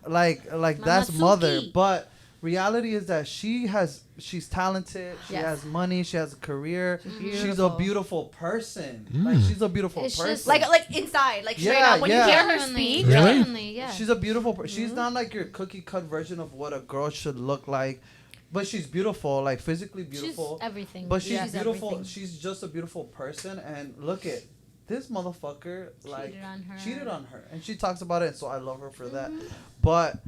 there. Like that's Mamazuki. mother. But reality is that she's talented. She Yes. has money. She has a career. She's a beautiful. beautiful person. Like she's a beautiful It's person. just Like inside, like straight Yeah, up. When yeah. you hear her Genuinely, speak, Really? genuinely, yeah. She's a beautiful she's not like your cookie cut version of what a girl should look like, but she's beautiful, like physically beautiful. She's everything. But she's She's beautiful. everything. She's just a beautiful person. And look at this motherfucker, like cheated on her, and she talks about it. And so I love her for that. But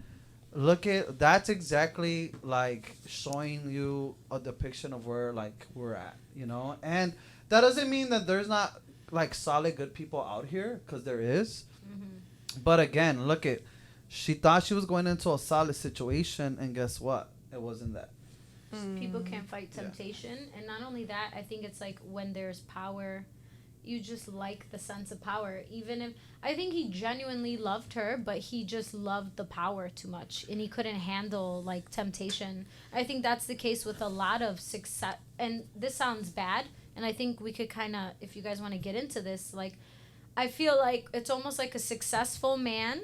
look at that's exactly like showing you a depiction of where like we're at, you know. And that doesn't mean that there's not like solid good people out here, because there is. But again, look at, she thought she was going into a solid situation, and guess what? It wasn't that. People can't fight temptation. And not only that, I think it's like when there's power, you just like the sense of power. Even if, I think he genuinely loved her, but he just loved the power too much, and he couldn't handle like temptation. I think that's the case with a lot of success. And this sounds bad, and I think we could kind of, if you guys want to get into this, like, I feel like it's almost like a successful man,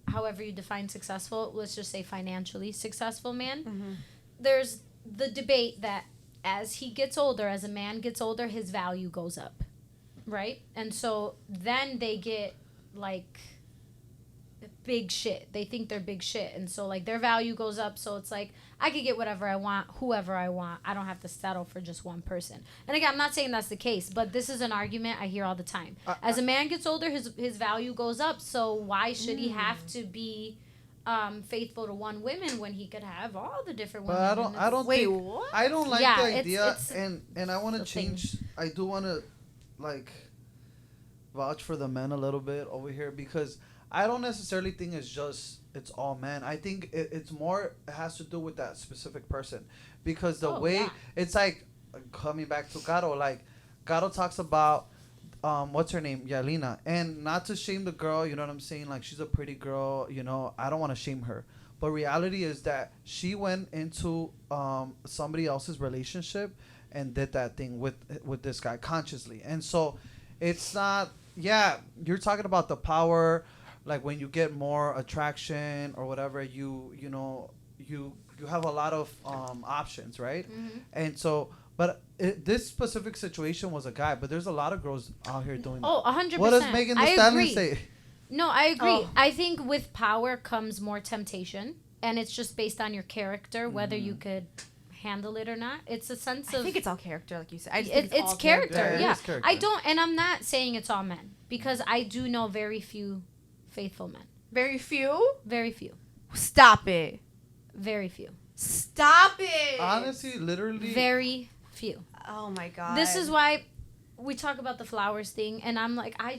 however you define successful, let's just say financially successful man. There's the debate that as he gets older, as a man gets older, his value goes up, right? And so then they get like big shit. They think they're big shit, and so like their value goes up. So it's like, I could get whatever I want, whoever I want. I don't have to settle for just one person. And again, I'm not saying that's the case, but this is an argument I hear all the time. As a man gets older, his value goes up. So why should he have to be faithful to one woman when he could have all the different women? But I don't Wait, think, what? I don't like Yeah, the it's- idea, it's and I want to the thing. change. I do want to like vouch for the men a little bit over here, because I don't necessarily think it's all men. I think it has to do with that specific person, because the way it's like, coming back to Caro, like Caro talks about what's her name, Yalina, and not to shame the girl, you know what I'm saying, like she's a pretty girl, you know, I don't want to shame her, but reality is that she went into somebody else's relationship and did that thing with this guy consciously. And so it's not, yeah, you're talking about the power, like when you get more attraction or whatever, you have a lot of options, right? And so, but this specific situation was a guy, but there's a lot of girls out here doing that. Oh, 100%. What does Megan Thee Stallion say? No, I agree. Oh. I think with power comes more temptation, and it's just based on your character, whether you could handle it or not. It's a sense I of think it's all character, like you said. I just think it's all character. Yeah, it Yeah, is character. I don't, and I'm not saying it's all men because I do know very few faithful men. Very few. Very few. Stop it. Very few. Stop it. Honestly, literally. Very few. Oh my god. This is why we talk about the flowers thing, and I'm like, I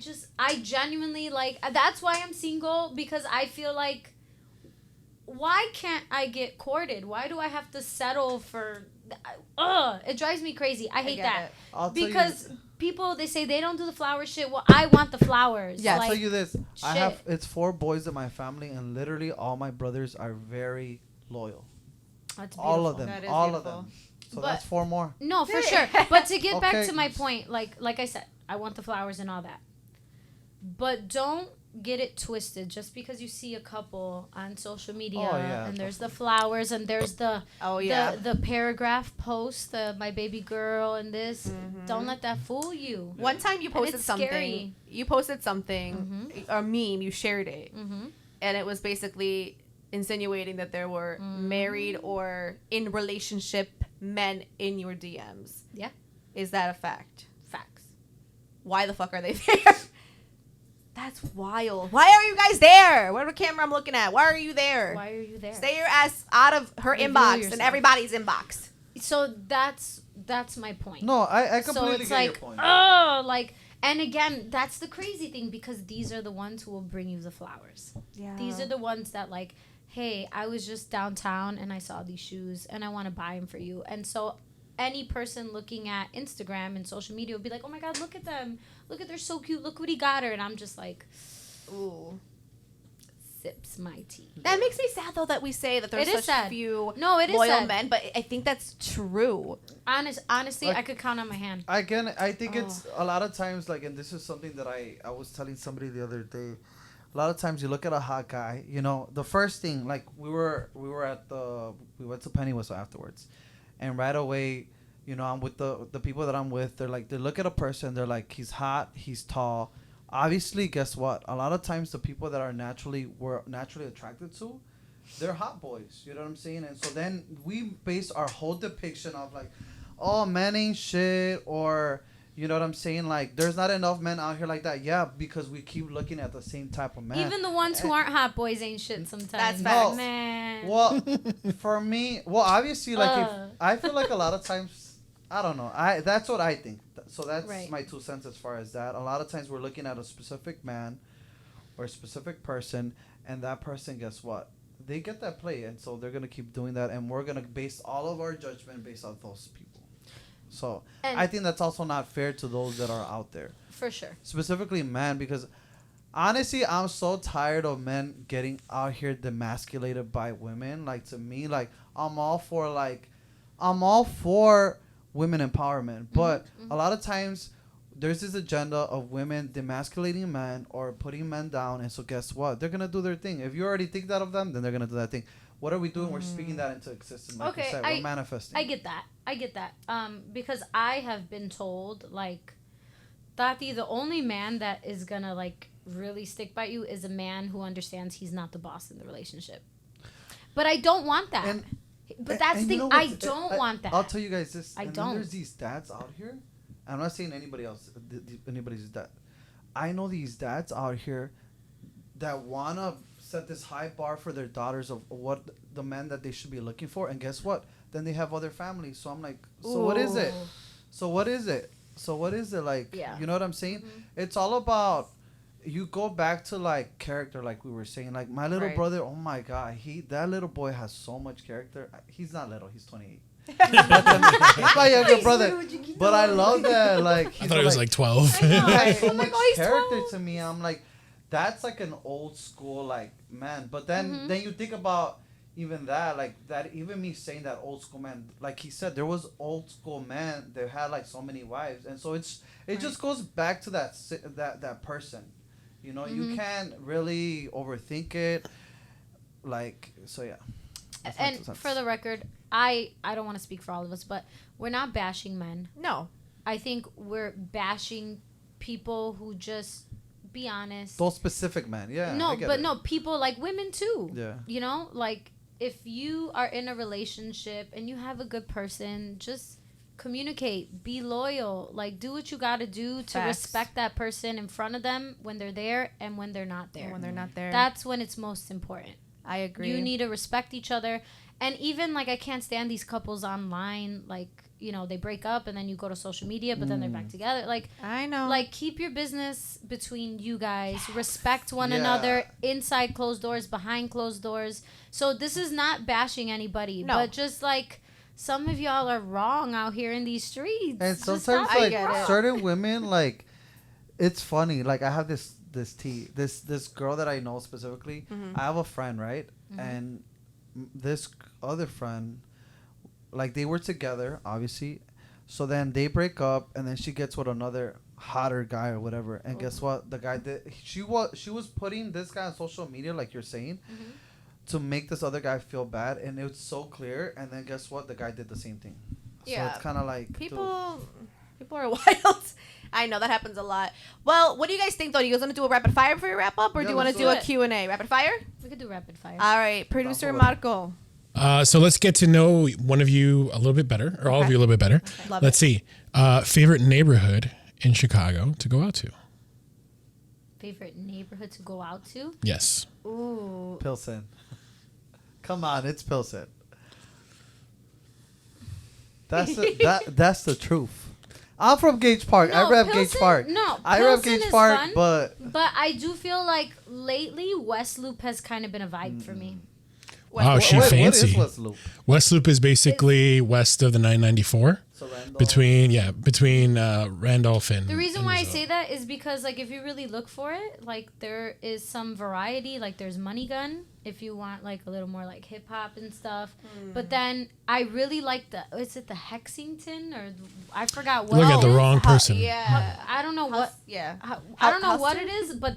genuinely like. That's why I'm single, because I feel like, why can't I get courted? Why do I have to settle for? It drives me crazy. I hate that. I'll tell Because people, they say they don't do the flower shit. Well, I want the flowers. Yeah, I'll like, tell you this. I shit. have it's 4 boys in my family, and literally all my brothers are very loyal. That's All of beautiful. them. That is All of beautiful. them. So But- that's 4 more. No, for sure. But to get back Okay. to my point, like I said, I want the flowers and all that. But don't get it twisted. Just because you see a couple on social media Oh, yeah, and there's the flowers and there's the Oh yeah. the paragraph post, my baby girl and this, don't let that fool you. One time you posted it's something. scary. You posted something, a meme. You shared it, Mm-hmm. and it was basically insinuating that there were married or in relationship men in your DMs. Yeah. Is that a fact? Facts. Why the fuck are they there? That's wild. Why are you guys there? What camera I'm looking at? Why are you there? Why are you there? Stay your ass out of her Reveal inbox and yourself. everybody's inbox. So that's my point. No, I So completely it's get like, your point. oh, like, and again, that's the crazy thing, because these are the ones who will bring you the flowers. Yeah. These are the ones that, like, hey, I was just downtown and I saw these shoes and I want to buy them for you. And so any person looking at Instagram and social media will be like, oh my God, look at them. Look at, they're so cute. Look what he got her. And I'm just like, Ooh. sips my tea. That makes me sad though that we say that there's It is such sad. few No, it is loyal sad. men, but I think that's true. Honestly, Like- I could count on my hand. Again, I think it's a lot of times, like, and this is something that I was telling somebody the other day. A lot of times you look at a hot guy, you know, the first thing, like, we went to Penny Whistle afterwards, and right away, you know, I'm with the people that I'm with, they're like, they look at a person, they're like, he's hot, he's tall. Obviously, guess what? A lot of times the people that we're naturally attracted to, they're hot boys. You know what I'm saying? And so then we base our whole depiction of like, oh, men ain't shit, or you know what I'm saying? Like, there's not enough men out here like that. Yeah, because we keep looking at the same type of man. Even the ones who aren't hot boys ain't shit sometimes. That's facts. Man. Well, for me, obviously, like, if, Uh. I feel like a lot of times, I don't know. That's what I think. So that's Right. my 2 cents as far as that. A lot of times we're looking at a specific man or a specific person, and that person, guess what? They get that play, and so they're gonna keep doing that, and we're gonna base all of our judgment based on those people. So And- I think that's also not fair to those that are out there, For sure. specifically men, because honestly, I'm so tired of men getting out here demasculated by women. Like, to me, like, I'm all for women empowerment, but a lot of times there's this agenda of women demasculating men or putting men down, and so guess what? They're gonna do their thing. If you already think that of them, then they're gonna do that thing. What are we doing? We're speaking that into existence. Like Okay, you said, we're manifesting. I get that. Because I have been told, like, Tati, the only man that is gonna, like, really stick by you is a man who understands he's not the boss in the relationship. But I don't want that. But that's the and thing. you know I what's- don't want that. I'll tell you guys this. I and don't. Then there's these dads out here. I'm not saying anybody else, anybody's dad. I know these dads out here that wanna set this high bar for their daughters of what the men that they should be looking for, and guess what? Then they have other families. So I'm like, so what is it? Ooh. So what is it? So what is it like? Yeah. You know what I'm saying? It's all about. You go back to like character, like we were saying. Like my little Right. brother, oh my god, that little boy has so much character. He's not little, he's 28. He's my younger brother, but I love that. Like, I thought it was like 12. he has so Oh my much God, he's character 12. to me. I'm like, that's like an old school like man. But then you think about even that, like that. Even me saying that old school man, like he said, there was old school men that had like so many wives, and so it just goes back to that person. You know, you can't really overthink it. Like, so yeah. That's my And 2 cents. for the record, I don't want to speak for all of us, but we're not bashing men. No. I think we're bashing people who just be honest. Those specific men, yeah. I No, get but it. no, people like women too. Yeah. You know, like if you are in a relationship and you have a good person, just communicate, be loyal, like do what you got to do to Facts. respect that person in front of them when they're there and when they're not there. And when they're not there. That's when it's most important. I agree. You need to respect each other. And even like I can't stand these couples online, like, you know, they break up and then you go to social media, but then they're back together. Like, I know. like keep your business between you guys. Respect one Yeah. another inside closed doors, behind closed doors. So this is not bashing anybody, No. but just like some of y'all are wrong out here in these streets. And Just sometimes stop I like get it. certain women, like it's funny. Like I have this girl that I know specifically. I have a friend, right? And this other friend, like they were together, obviously. So then they break up, and then she gets with another hotter guy or whatever. And guess what? The guy that she was putting this guy on social media, like you're saying, to make this other guy feel bad, and it was so clear. And then guess what? The guy did the same thing. Yeah. So it's kind of like dude. People are wild. I know that happens a lot. Well, what do you guys think though? Do you guys want to do a rapid fire before we wrap up, or Yeah, do you want to let's do do a it. Q&A? Rapid fire? We could do rapid fire. All right, producer for it. Marco. So let's get to know one of you a little bit better, or all of Okay. you a little bit better. Love Let's see. Favorite neighborhood in Chicago to go out to? Favorite neighborhood to go out to? Yes. Ooh. Pilsen. Come on, it's Pilsen. That's the truth. I'm from Gage Park. I No, rep Gage Pilsen- Park. no, I rep Pilsen Gage is Park, fun. but But I do feel like lately West Loop has kind of been a vibe for me. Wow, she what fancy. is West Loop? West Loop is basically west of the 994. So Randolph. Between Randolph and The reason and why I Rizzo. say that is because like if you really look for it, like there is some variety. Like there's Money Gun if you want like a little more like hip hop and stuff. But then I really like is it the Hexington or I forgot what. Look at the it is. wrong person. Yeah. I don't know what. Yeah. I don't know House what too? it is, but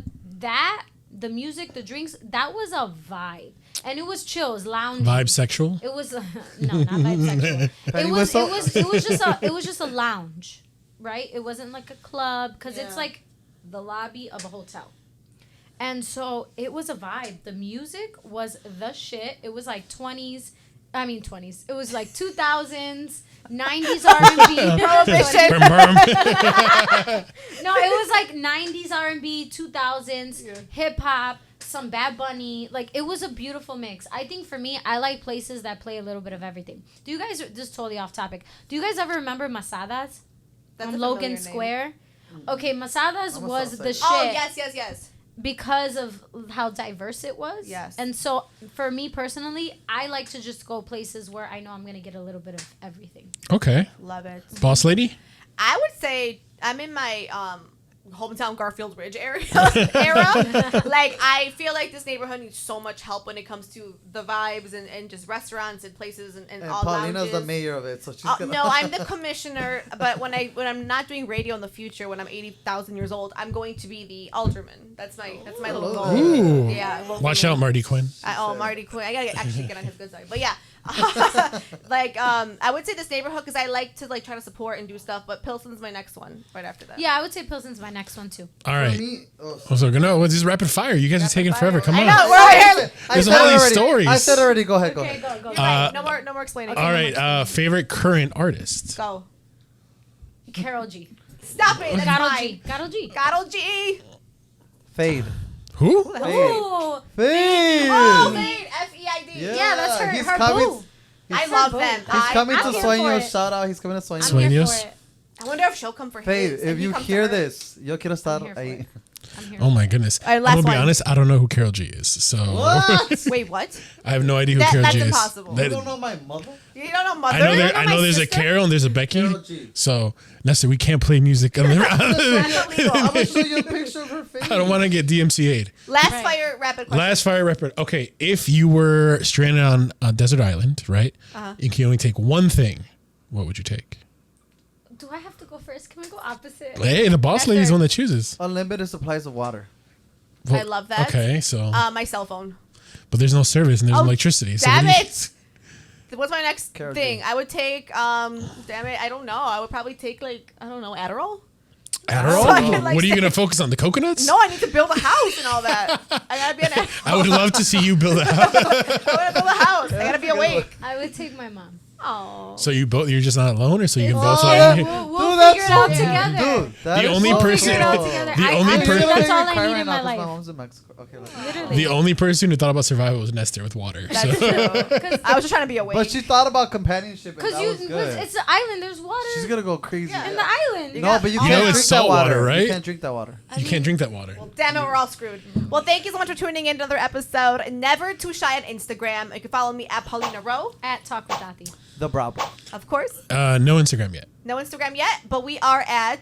the music, the drinks, that was a vibe, and it was chill, it was loungy. Vibe sexual. It was no, not bisexual. Penny It was whistle? it was just a lounge, right? It wasn't like a club because it's Yeah. like the lobby of a hotel. And so it was a vibe. The music was the shit. It was like 20s. It was like 2000s, 90s R&B. Prohibition. Brum, brum. No, it was like 90s R&B, 2000s, hip hop, some Bad Bunny. Like it was a beautiful mix. I think for me, I like places that play a little bit of everything. Do you guys, just totally off topic, do you guys ever remember Masadas That's a on familiar Logan name. Square? Okay, Masadas I'm a was Southsider. the shit Oh, yes. because of how diverse it was. Yes. And so for me personally, I like to just go places where I know I'm going to get a little bit of everything. Okay. Love it. Boss lady? I would say I'm in my hometown Garfield Ridge era. Like I feel like this neighborhood needs so much help when it comes to the vibes and just restaurants and places and And all Paulina's lounges. the mayor of it, so she's gonna. No, I'm the commissioner. But when I'm not doing radio in the future, when I'm 80,000 years old, I'm going to be the alderman. That's my little goal. Ooh. Yeah. Watch out, Marty Quinn. Marty Quinn. I gotta actually get on his good side. But yeah, like I would say this neighborhood because I like to like try to support and do stuff. But Pilsen's my next one right after that. Yeah, I would say Pilsen's my next one too. All For right. me, So no, this is rapid fire. You guys are taking forever. Come I on. know. We're over here. There's said all these already. stories. I said already. Go ahead. Go Okay, ahead. go. You're right. No more explaining. All right. Favorite current artist? Go. Carol G. Stop it. That's Carol mine. G. Carol G. Carol G. Fade. Who? Fade. Ooh. Fade. Oh, wait. F-E-I-D. Yeah, that's her. He's Her coming. boo. I It's love her them. boo. He's coming I'm to here for Sueños. it. Shout out. He's coming to Sueños. I'm here Sueños? for it. I wonder if she'll come for Fade. his. If he you comes to hear her. this, yo quiero estar I'm here for ahí. it. I'm here. Oh my goodness. All right, I'm last gonna be one. honest. I don't know who Carol G is. So What? Wait, what? I have no idea who That- Carol that's G is. impossible. You don't know my mother? You don't know mother? I know You don't I my know there's sister? a Carol and there's a Becky. Carol G. So Nestor, we can't play music. That's illegal. I'm gonna show you a picture of her face. I don't want to get DMCA'd. Last Right. fire rapid question. Last fire record. Okay, if you were stranded on a desert island, right? You can only take one thing. What would you take? Do I have to go first? Can we go opposite? Hey, the boss Nestor. lady's the one that chooses. Unlimited supplies of water. I love that. Okay, so My cell phone. but there's no service and there's Oh, no electricity. So Damn what do you- it! What's my next Carol thing? G. I would take, damn it, I don't know. I would probably take, like, I don't know, Adderall? Adderall? So I can, like, What are you stay- going to focus on? The coconuts? No, I need to build a house and all that. I gotta be an. I would love to see you build a house. I wanna build a house. I gotta be awake. I would take my mom. Oh. So you're just not alone, or so you can both Yeah, like we'll Dude, figure it out that's together. Dude, that The is only so person- Figure it out cool. together. The I only honestly, person- that's all You're I crying need right in now my 'cause life. My mom's in Mexico. Okay, Literally. the only person who thought about survival was Nestor with water. That's So. true. I was just trying to be awake. But she thought about companionship. Because That was good. it's an island. There's water She's gonna go crazy. in the island. You No, got but you all can't know drink it's that salt water, water, right? You can't drink that water. You can't drink that water. Well, damn it, we're all screwed. Well, thank you so much for tuning in to another episode. Never Too Shy on Instagram. You can follow me at Paulina Rowe, At Talk with Tati. The Bravo. of course. No Instagram yet. No Instagram yet, but we are at.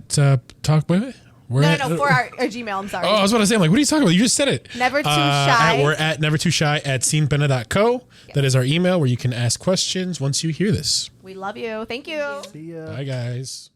Talk. Wait. We're No, at, for our Gmail. I'm sorry. Oh, I was about to say, I'm like, what are you talking about? You just said it. Never Too Shy. We're at never too shy at scenepena.co. That is our email where you can ask questions once you hear this. We love you. Thank you. See ya. Bye, guys.